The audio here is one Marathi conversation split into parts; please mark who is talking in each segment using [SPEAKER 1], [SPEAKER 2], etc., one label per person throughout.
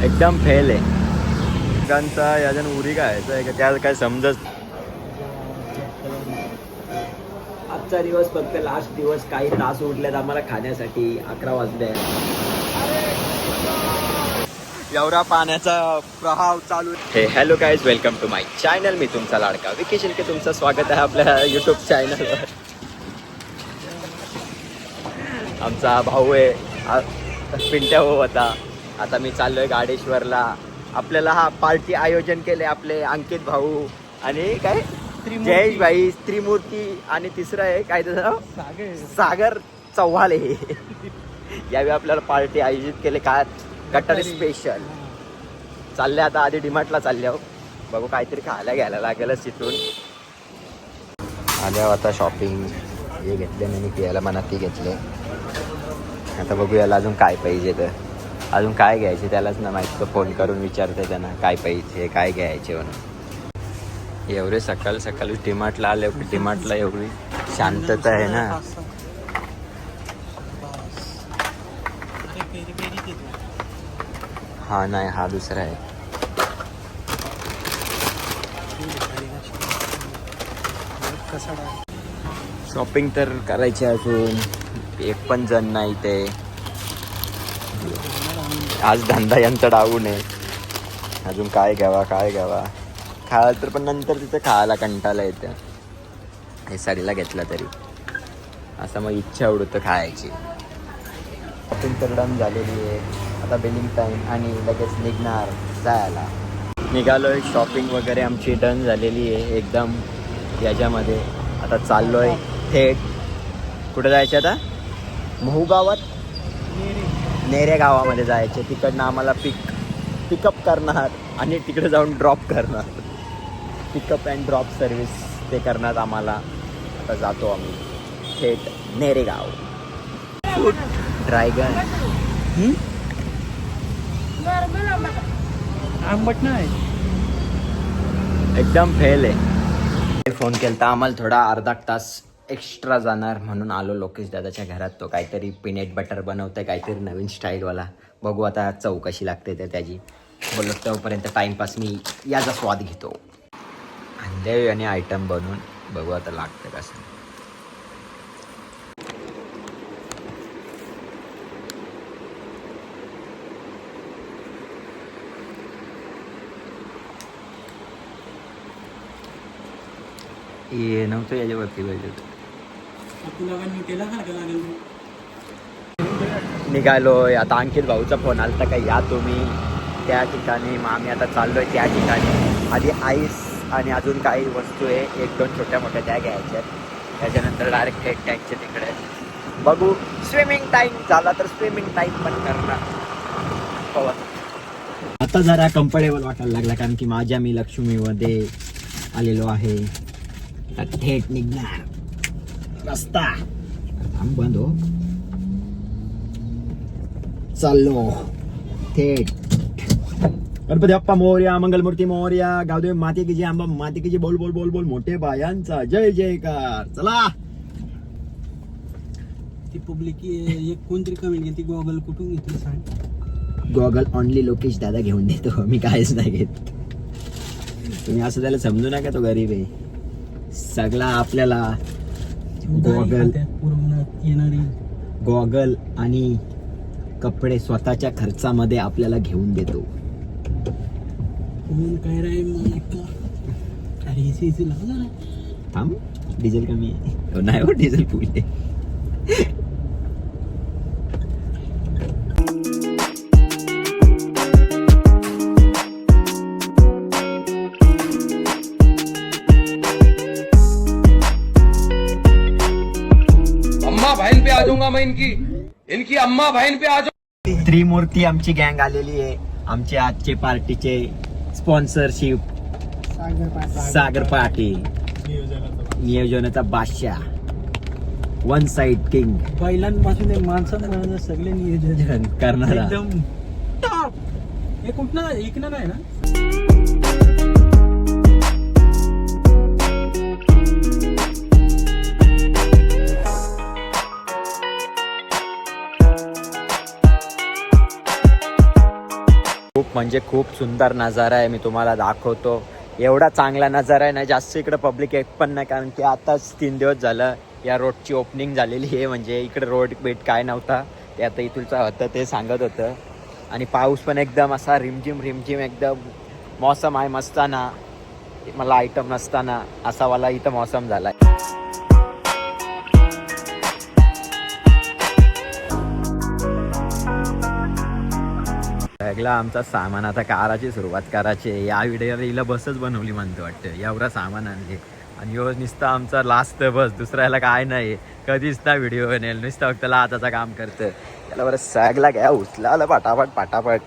[SPEAKER 1] एकदम फेल आहे गांचा याच्यानं उरी काय त्याला काय समजत. आजचा दिवस फक्त लास्ट दिवस, काही तास उरलेत आम्हाला खाण्यासाठी. 11 वाजले. एवढा पाण्याचा प्रवाह चालू आहे. Hello guys, welcome to my channel. मी तुमचा लाडका विकी शिंदे. तुमचं स्वागत आहे आपल्या यूट्यूब चॅनलवर. आमचा भाऊ आहे पिंट्या भाऊ होता. आता मी चाललोय गाडेश्वरला. आपल्याला हा पार्टी आयोजन केले आपले अंकित भाऊ आणि काय जयेश भाई, त्रिमूर्ती आणि तिसरं आहे काय त्याचं नाव सागर चव्हाण आहे. यावेळी आपल्याला पार्टी आयोजित केले काय कटारी स्पेशल. चालले आता आधी डीमार्टला चालले आहो. बघू काहीतरी खायला घ्यायला लागेलच तिथून. आल्या आता शॉपिंग हे घेतले मी पियाला मनात ती घेतले. आता बघू याला अजून काय पाहिजे, तर अजून काय घ्यायचे त्यालाच ना माहिती. तो फोन करून विचारते त्यांना काय पाहिजे काय घ्यायचे म्हणून. एवढे सकाळ सकाळी डीमार्टला आले. डीमार्टला एवढी शांतता आहे ना. हा नाही, हा दुसरा आहे. शॉपिंग तर करायची अजून एक पण जण नाही ते. आज धंदा यांचा डाऊन आहे. अजून काय घ्यावा खायला तर पण नंतर तिथं खायला कंटाळा येतं. हे साडीला घेतला तरी असं मग इच्छा उडतं खायची. शॉपिंग तर डन झालेली आहे. आता बिलिंग टाईम आणि लगेच निघणार जायला. निघालोय. शॉपिंग वगैरे आमची डन झालेली आहे एकदम याच्यामध्ये. आता चाललोय थेट कुठं जायचं आता महू गावात नेरे गावामध्ये जायचे. तिकडनं आम्हाला पिकअप करणार आणि तिकडे जाऊन ड्रॉप करणार. पिकअप अँड ड्रॉप सर्विस ते करणार आम्हाला. आता जातो आम्ही थेट नेरेगाव. ड्रॅगन आंबट नाही, एकदम फेल आहे. फोन केलता आम्हाला थोडा अर्धा तास एक्स्ट्रा जाणार म्हणून आलो लोकेश दादाच्या घरात. तो काहीतरी पीनट बटर बनवतोय काहीतरी नवीन स्टाईलवाला. बघू आता चव कशी लागते तर त्याची. बोललो तोपर्यंत टाइमपास मी याचा स्वाद घेतो. अंडे आणि आयटम बनवून बघू आता लागतं कसं. ये नव्हतं याच्यावरती पाहिजे. निघालोय आता. अंकित भाऊचा फोन आला तर काही या तुम्ही त्या ठिकाणी. मग आम्ही आता चाललोय त्या ठिकाणी. आधी आईस आणि अजून काही वस्तू आहे 1-2 छोट्या मोठ्या त्या घ्यायच्या. त्याच्यानंतर डायरेक्ट थेट टँकच्या तिकडे बघू. स्विमिंग टाईम झाला तर स्विमिंग टाईम पण करणार. आता जरा कम्फर्टेबल वाटायला लागला कारण की माझ्या मी लक्ष्मीमध्ये आलेलो आहे. थेट निघणार रस्ता बंद हो. चाललो थेट. गणपती बाप्पा मोरया, मंगलमूर्ती मोरया, गावदेव माते की जय, आंबा माते की जय. बोल बोल बोल बोल मोठे बायांचा जय जयकार. चला.
[SPEAKER 2] ती पब्लिक एक कोणतरी कमेंट केली, ती गॉगल कुठून घेतली सांग.
[SPEAKER 1] गॉगल ऑनली लोकेश दादा घेऊन देतो, मी काहीच नाही घेत. तुम्ही असं त्याला समजू नका, तो गरीब आहे. सगळा आपल्याला गॉगल आणि कपडे स्वतःच्या खर्चामध्ये आपल्याला घेऊन देतो.
[SPEAKER 2] काय
[SPEAKER 1] थांब, डिझेल कमी आहे. नाही हो, डिझेल फुल आहे.
[SPEAKER 3] अम्मा बहन पे आ जाऊंगा मैं. इनकी अम्मा बहन पे आ जाऊंगा.
[SPEAKER 1] त्रिमूर्ती आमची गँग आलेली आहे. आमचे आजचे पार्टीचे स्पॉन्सरशिप सागर पाटील, नियोजनाचा बादशाह, वन साइड किंग.
[SPEAKER 2] बैलांपासून माणसांना सगळे नियोजन
[SPEAKER 1] करणारा
[SPEAKER 2] एकदम टॉप. हे कुठनं ऐकणार आहे ना.
[SPEAKER 1] खूप म्हणजे खूप सुंदर नजारा आहे, मी तुम्हाला दाखवतो. एवढा चांगला नजारा आहे ना, जास्त इकडे पब्लिक एक पण नाही, कारण की आताच 3 दिवस झालं या रोडची ओपनिंग झालेली आहे. म्हणजे इकडे रोड बेट काय नव्हता, ते आता इथूनचा होतं ते सांगत होतं. आणि पाऊस पण एकदम असा रिमझिम रिमझिम एकदम मौसम आहे मस्ताना, मला आयटम नसताना असा वाला इथं मौसम झाला आहे. सगळा आमचा सामान आता काराची सुरुवात करायची आहे. या व्हिडिओला हिला बसच बनवली म्हणते वाटतं, एवढा सामान आणले. आणि ह्यो नुसता आमचा लास्ट बस, दुसऱ्याला काय नाही, कधीच ना व्हिडिओ बनेल, नुसतं फक्त हाताचं काम करतं. त्याला बरं सगळा घ्या उचला आलं पाटापट पाटापट.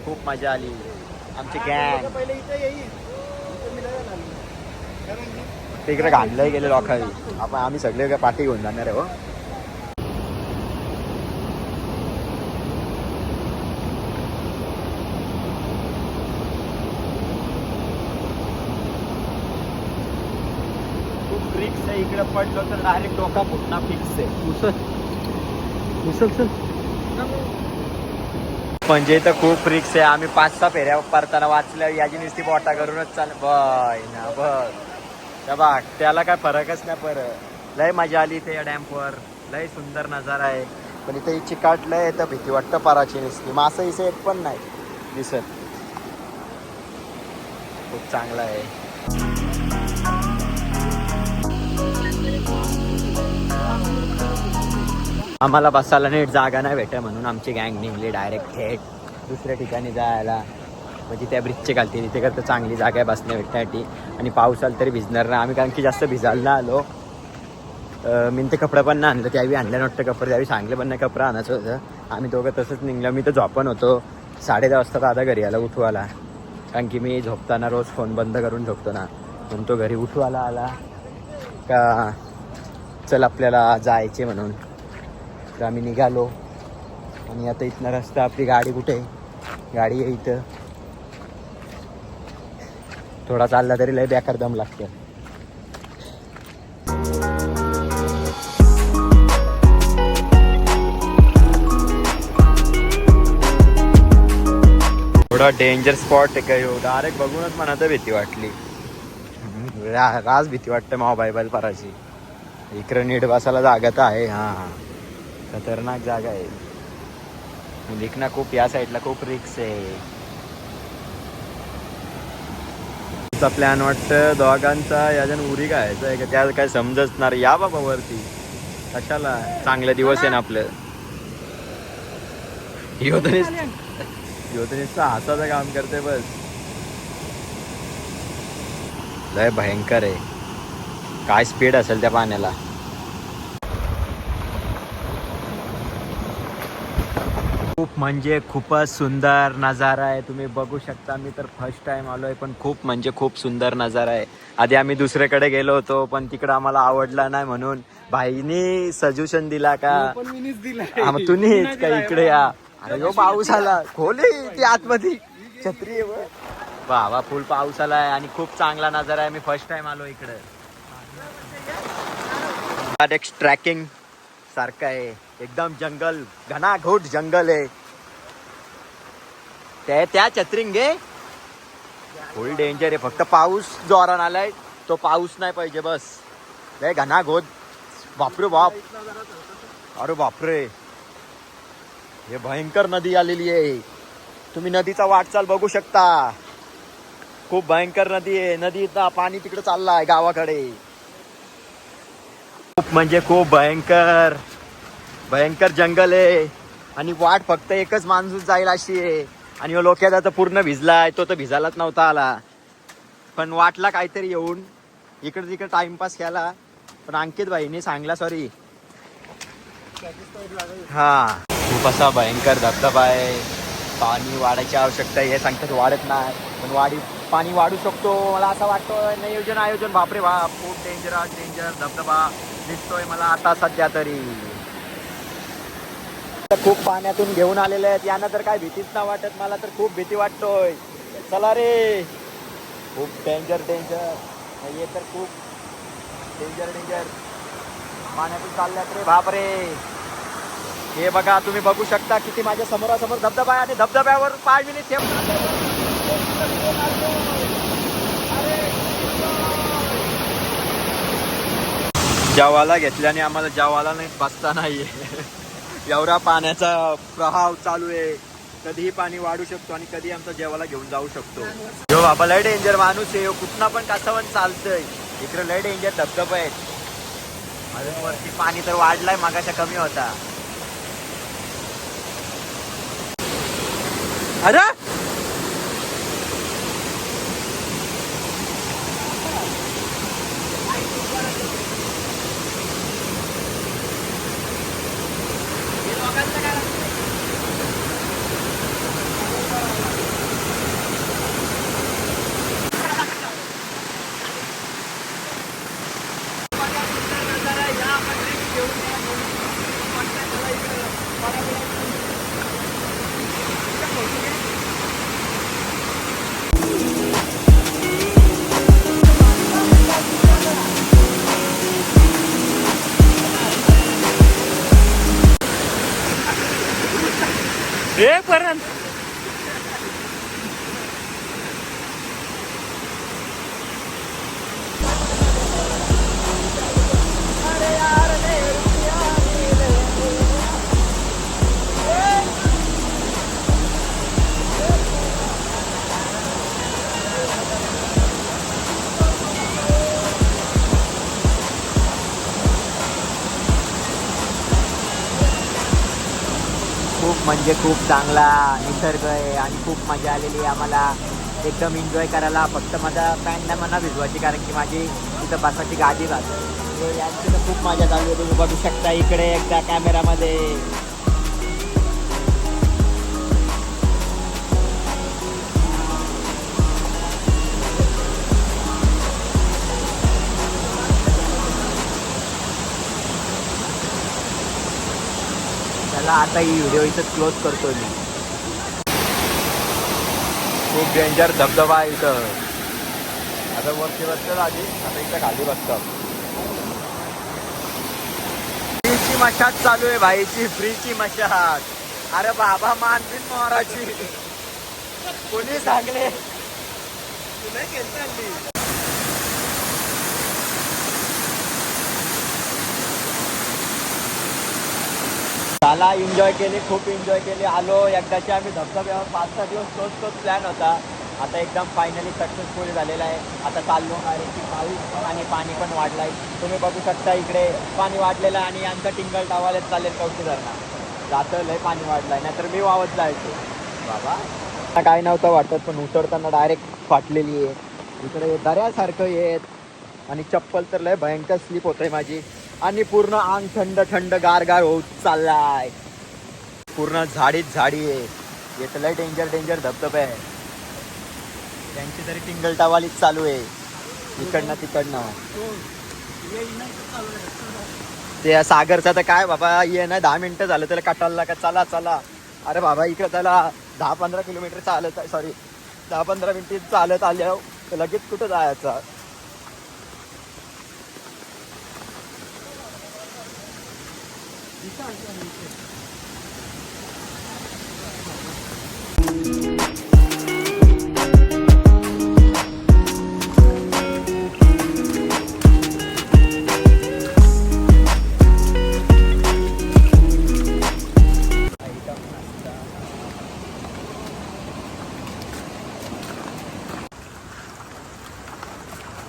[SPEAKER 1] खूप मजा आली आमची गँग. तिकडे घाणलंय गेले लोकांनी, आपण आम्ही सगळे पाठी घेऊन जाणार आहे. हो फिक्स आहे, इकडे पडलो तर डायरेक्ट डोका फुटणं फिक्स आहे. म्हणजे इथं खूप रिक्स आहे. आम्ही 5-6 फेऱ्या परताना वाचल्या, याची नुसती बोटा करूनच चाल बाय ना बघ बघ, त्याला काय फरकच नाही परत. लय मजा आली इथे या डॅम्पवर, लय सुंदर नजारा आहे. पण इथे चिकाटलंय तर भीती वाटतं पराची नुसती. मासं इथे एक पण नाही दिसत. खूप चांगला आहे. आम्हाला बसायला नीट जागा नाही भेटत, म्हणून आमची गँग निघली डायरेक्ट थेट दुसऱ्या ठिकाणी जायला. म्हणजे त्या ब्रिजचे घालते तिथे करता चांगली जागा आहे बसण्या भेटण्यासाठी. आणि पाऊस आला तरी भिजणार नाही आम्ही, कारण की जास्त भिजायला नाही आलो. मी ते कपडे पण नाही आणलं, त्यावेळी आणले नव्हते कपडे, त्यावेळी सांगले पण नाही कपडे आणायचं होतं. आम्ही दोघं तसंच निघलं. मी तर झोपण होतो, 10:30 वाजता दादा घरी आला उठवाला, कारण की मी झोपताना रोज फोन बंद करून झोपतो ना. म्हणून तो घरी उठवाला आला का चल आपल्याला जायचे म्हणून. तर आम्ही निघालो. आणि आता इथनं रस्ता, आपली गाडी कुठे आहे, गाडी आहे इथं. थोडा चालला तरी लय बेकार दम लागतं. थोडा डेंजर स्पॉट आहे काय, डायरेक्ट बघूनच मला तर भीती वाटली. राज भीती वाटते बायबल पराची. इकडे नीट बसायला जागा तर आहे. हां खतरनाक जागा आहे. लिखना खूप या साईडला खूप रिक्स आहे. प्लॅन वाटतं दोघांचा याच्यान उरी खायचं आहे का, त्या काय समजणार. या बाबा वरती कशाला, चांगले दिवस आहे ना आपलं. योजनेचं हाताचं काम करते बस. लय भयंकर आहे, काय स्पीड असेल त्या पाण्याला. खूप म्हणजे खूपच सुंदर नजारा आहे, तुम्ही बघू शकता. मी तर फर्स्ट टाइम आलोय, पण खूप म्हणजे खूप सुंदर नजारा आहे. आधी आम्ही दुसऱ्याकडे गेलो होतो, पण तिकडं आम्हाला आवडला नाही, म्हणून भाईनी सजेशन दिला का मग तुम्हीच का इकडे या. अरे यो पाऊस आला, खोले ती आतमध्ये छत्री आहे बाबा, फुल पाऊस आलाय आणि खूप चांगला नजारा आहे. मी फर्स्ट टाइम आलो इकडे. ट्रॅकिंग सारखं आहे, एकदम जंगल, घनाघोट जंगल आहे. त्या छत्रीन घे, फुल डेंजर आहे. फक्त पाऊस जोरान आलाय, तो पाऊस नाही पाहिजे बस. लय घनाघोट, बापरे बाप, अरे बापरे, हे भयंकर नदी आलेली आहे. तुम्ही नदीचा वाटचाल बघू शकता, खूप भयंकर नदी आहे. नदीचा पाणी तिकडे चाललाय गावाकडे. खूप म्हणजे खूप भयंकर भयंकर जंगल आहे. आणि वाट फक्त एकच माणूस जाईल अशी आहे. आणि लोक्याचा तर पूर्ण भिजलाय, तो तर भिजायलाच नव्हता आला, पण वाटला काहीतरी येऊन इकडे तिकडे टाइमपास केला. पण अंकित भाईनी सांगला सॉरी. हा खूप असा भयंकर धबधबा आहे. पाणी वाढायची आवश्यकता आहे, हे सांगतात वाढत नाही, पण पाणी वाढू शकतो मला असं वाटतं. नियोजन आयोजन बापरे बाप, खूप डेंजर धबधबा दिसतोय मला आता सध्या तरी. खूप पाण्यातून घेऊन आलेले आहेत यांना, तर काय भीतीच नाही वाटत, मला तर खूप भीती वाटतोय. चला रे, खूप डेंजर हे तर खूप डेंजर पाण्यातून चालल्यात रे बापरे. हे बघा तुम्ही बघू शकता किती माझ्या समोरासमोर धबधबा आहे आणि धबधब्यावर पाडविले थेंब. जेवायला घेतल्याने आम्हाला जेवायला नाही बसता नाहीये. एवढा पाण्याचा प्रवाह चालू आहे. कधीही पाणी वाढू शकतो आणि कधी आमचा जेवायला घेऊन जाऊ शकतो. जो बाबा लय डेंजर माणूस आहे. कुठला पण कासावण चालतंय. इकडे लय डेंजर धबधबा आहेत. अजून वरती पाणी तर वाढलाय, मागाच्या कमी होता. अरे पर्यंत खूप म्हणजे खूप चांगला निसर्ग आहे आणि खूप मजा आलेली आहे आम्हाला. एकदम एन्जॉय करायला. फक्त माझा पॅन्ट नाही म्हणा भिजवायची, कारण की माझी तिथं बसाची गादी राहते. यांची तर खूप मजा चालू आहे. तुम्ही बघू शकता इकडे एकदा कॅमेरामध्ये. आता ही व्हिडिओ इथं क्लोज करतो मी. खूप डेंजर धबधबा आहे इथं. आता वरती बसतो आधी, आता इथं खाली बसतो. फ्रीची मशाज चालू आहे भाईची, फ्रीची मशाज. अरे बाबा मानवीन मोहराची कोणी सांगले तुला घेतली. मला एन्जॉय केली, खूप एन्जॉय केली. आलो एकदाचे आम्ही धबधब्यावर 5-6 दिवस तोच प्लॅन होता. आता एकदम फायनली सक्सेसफुल झालेला आहे. आता चाललो आहे की पाऊस आणि पाणी पण वाढलाय. तुम्ही बघू शकता इकडे पाणी वाढलेलं आणि यांचा टिंगल टावालेच चालेल कवशी धरणा. जातं लय पाणी वाढलाय, नाहीतर मी वावत जायचो बाबा. काय नव्हतं वाटत, पण उतरताना डायरेक्ट फाटलेली आहे. इकडे दऱ्यासारखं येत आणि चप्पल तर लय भयंकर स्लिप होतंय माझी. आणि पूर्ण अंग थंड थंड गार गार होत चाललाय. पूर्ण झाडीच झाडी आहे. येत लय डेंजर धबधबे आहे. त्यांची तरी टिंगल टावालीच चालू आहे इकडनं तिकडनं. ते सागरचा तर काय बाबा ये ना 10 मिनिटं झालं त्याला कटायला का चला चला. अरे बाबा इकडे त्याला 10-15 किलोमीटर चालत, सॉरी 10-15 मिनिटे चालत आल्यावर लगेच कुठं जायचं.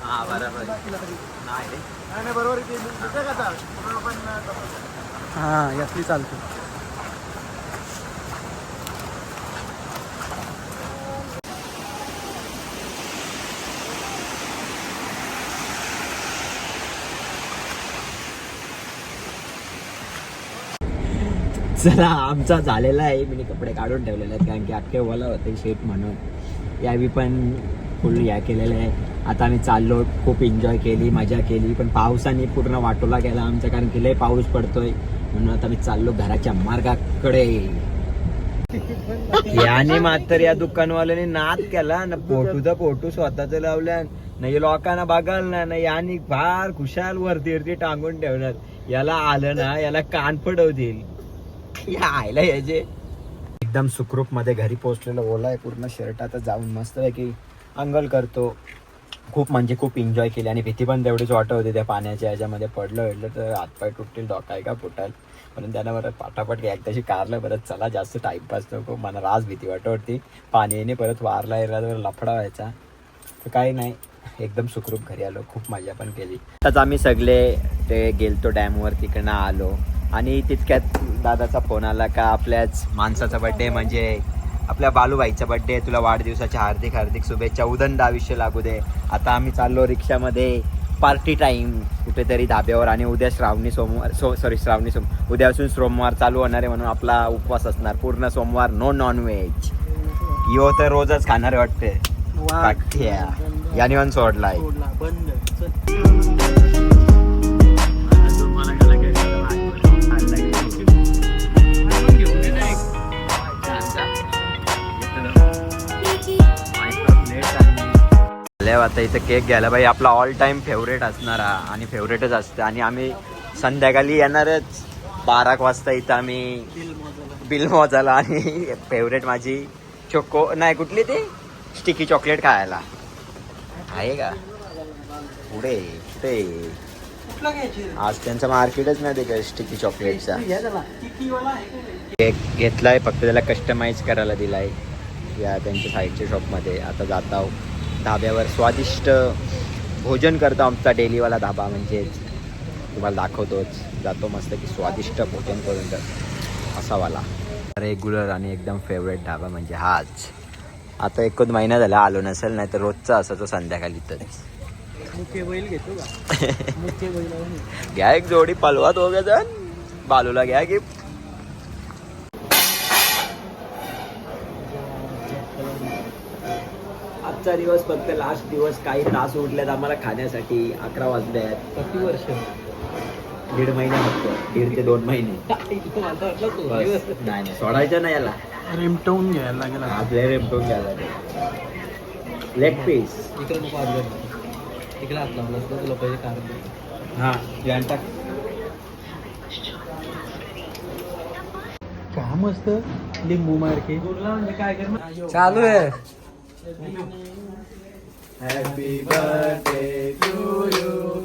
[SPEAKER 1] हा बरोबर नाही बरोबर.
[SPEAKER 2] हा यातली चालतो.
[SPEAKER 1] चला आमचा झालेला आहे. मी कपडे काढून ठेवलेले आहेत कारण की अख्खे ओला होते शेट म्हणून. यावी पण फुल या केलेलं आहे. आता आम्ही चाललो, खूप एन्जॉय केली, मजा केली. पण पावसाने पूर्ण वाटोला गेला आमचा, कारण की लय पाऊस पडतोय. म्हणून आता मी चाललो घराच्या मार्गाकडे. याने मात्र या दुकानवाल्याने नाद केला ना. फोटो स्वतःच लावल्या नाही, लोकांना बघाल ना. याने फार खुशाल वरती टांगून ठेवणार. याला आलं ना, याला कान पडवतील. आयला यायचे एकदम सुखरूप मध्ये घरी पोहोचलेलो. ओला आहे पूर्ण शर्ट. आता जाऊन मस्त आहे की अंगल करतो. खूप म्हणजे खूप एन्जॉय केली आणि भीती पण तेवढीच वाटत होती त्या पाण्याच्या ह्याच्यामध्ये. पडलं तर हातपाय तुटतील, डोकाय का फुटाल. पण त्यानं परत पाठापाठ घ्या तशी कारलं परत चला जास्त टाईमपास नको. मला रास भीती वाटत होती पाण्याने परत वारला तर लफडा व्हायचा. तर काही नाही, एकदम सुखरूप घरी आलो. खूप मजा पण केली. आताच आम्ही सगळे ते गेलतो डॅमवर, तिकडनं आलो आणि तितक्यात दादाचा फोन आला का आपल्याच माणसाचा बड्डे म्हणजे आपल्या बालूभाईचा बड्डे, तुला वाढदिवसाच्या हार्दिक हार्दिक शुभेच्छा, उदंड आयुष्य लागू दे. आता आम्ही चाललो रिक्षामध्ये पार्टी टाईम कुठेतरी धाब्यावर. आणि उद्या उद्यापासून सोमवार चालू होणार आहे म्हणून आपला उपवास असणार पूर्ण सोमवार. No non veg. यो तर रोजच खाणार वाटते. पाठ्या याने पण सोडलाय.
[SPEAKER 2] बंद.
[SPEAKER 1] आता इथं केक घ्यायला भाई आपला ऑल टाइम फेवरेट असणारा आणि फेवरेटच असतं. आणि आम्ही संध्याकाळी येणारच 12 वाजता इथं आम्ही बिल मोजायला. आणि फेवरेट माझी चोको नाही कुठली ते स्टिकी चॉकलेट खायला आहे का पुढे ते आज त्यांचं मार्केटच नाही ते स्टिकी चॉकलेटचा. केक घेतलाय फक्त त्याला कस्टमाइज करायला दिलाय या त्यांच्या साईडच्या शॉपमध्ये. आता जात आहो धाब्यावर, स्वादिष्ट भोजन करतो आमचा डेलीवाला धाबा म्हणजे तुम्हाला दाखवतोच. जातो मस्त की स्वादिष्ट भोजन करून असावाला रेग्युलर आणि एकदम फेवरेट धाबा म्हणजे हाच. आता 1 महिना झाला आलो नसेल, नाही तर रोजचा असायचो संध्याकाळी तर.
[SPEAKER 2] मुख्य बैल घेतो का? मुख्य बैल
[SPEAKER 1] घ्या एक जोडी पलवा दोघे जण. बालूला घ्या की आजचा दिवस फक्त लास्ट दिवस. काही तास उरलेत आम्हाला खाण्यासाठी. 11 वाजले आहेत.
[SPEAKER 2] किती वर्ष?
[SPEAKER 1] 1.5 महिने फक्त. 1.5 ते 2 महिने. बस. नाही सोडायचं नाही याला.
[SPEAKER 2] रिमटवून घ्यायला लागेल.
[SPEAKER 1] आपल्या रेमटून घ्यायला लेग पीस.
[SPEAKER 2] इकडे नको आज इकडे हात लावला तुला पहिले कारण.
[SPEAKER 1] हा जॉईन टाक.
[SPEAKER 2] का मस्त लिंबू मारके म्हणजे काय करणार
[SPEAKER 1] चालू आहे.
[SPEAKER 2] Happy birthday to you.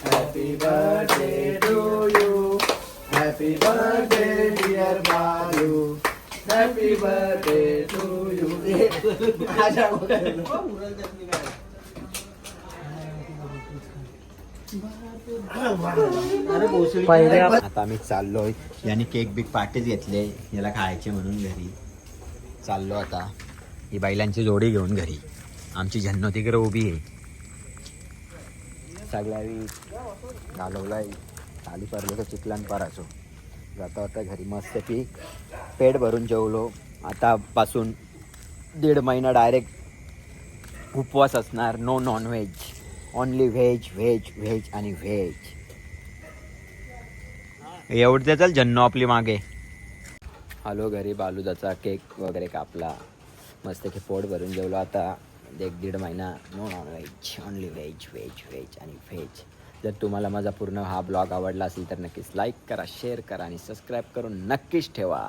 [SPEAKER 2] Happy birthday to you. Happy birthday dear Balu. Happy birthday to you.
[SPEAKER 1] आता आम्ही चाललोय. याने केक बिक पार्टीच घेतले याला खायचे म्हणून घरी चाललो. आता ही बैलांची जोडी घेऊन घरी. आमची झन्नो तिकडे उभी आहे. सगळ्यावी घालवलाय खाली पडलो तर चिखलान पराचो. जाता आता घरी मस्त की पेट भरून जेवलो. आतापासून 1.5 महिना डायरेक्ट उपवास असणार. No nonveg, only veg veg veg आणि व्हेज. एवढं चल जन्नो आपली मागे. आलो घरी. बालुदाचा केक वगैरे कापला. मस्त की पोट भरून जेवलो. आता 1-1.5 महिना no nonveg, only veg veg veg आणि व्हेज. जर तुम्हाला माझा पूर्ण हा ब्लॉग आवडला असेल तर नक्कीच लाईक करा, शेअर करा आणि सबस्क्राईब करून नक्कीच ठेवा.